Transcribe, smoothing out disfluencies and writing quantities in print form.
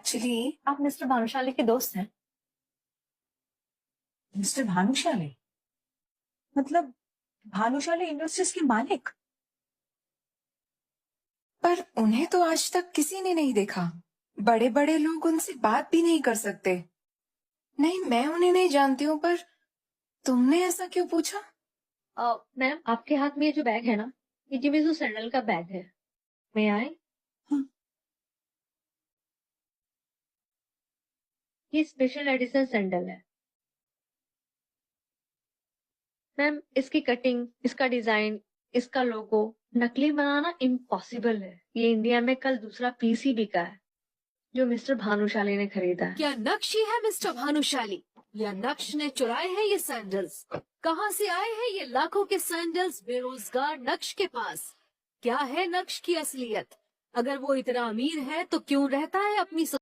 Actually आप mister Bhanushali के दोस्त हैं। मिस्टर भानुशाली? मतलब भानुशाली इंडस्ट्रीज के मालिक? पर उन्हें तो आज तक किसी ने नहीं देखा। बड़े बड़े लोग उनसे बात भी नहीं कर सकते। नहीं, मैं उन्हें नहीं जानती हूँ, पर तुमने ऐसा क्यों पूछा? मैम, आपके हाथ में ये जो बैग है ना, ये जिमिज़ू सैंडल का बैग है। मैं आए? हाँ। ये स्पेशल एडिशन सैंडल है। मैम, इसकी कटिंग, इसका डिजाइन, इसका लोगो नकली बनाना इम्पॉसिबल है। ये इंडिया में कल दूसरा पीस ही बिका है जो मिस्टर भानुशाली ने खरीदा है। क्या नक्श ही है मिस्टर भानुशाली, या नक्श ने चुराए हैं ये सैंडल्स? कहाँ से आए हैं ये लाखों के सैंडल्स बेरोजगार नक्श के पास? क्या है नक्श की असलियत? अगर वो इतना अमीर है तो क्यों रहता है अपनी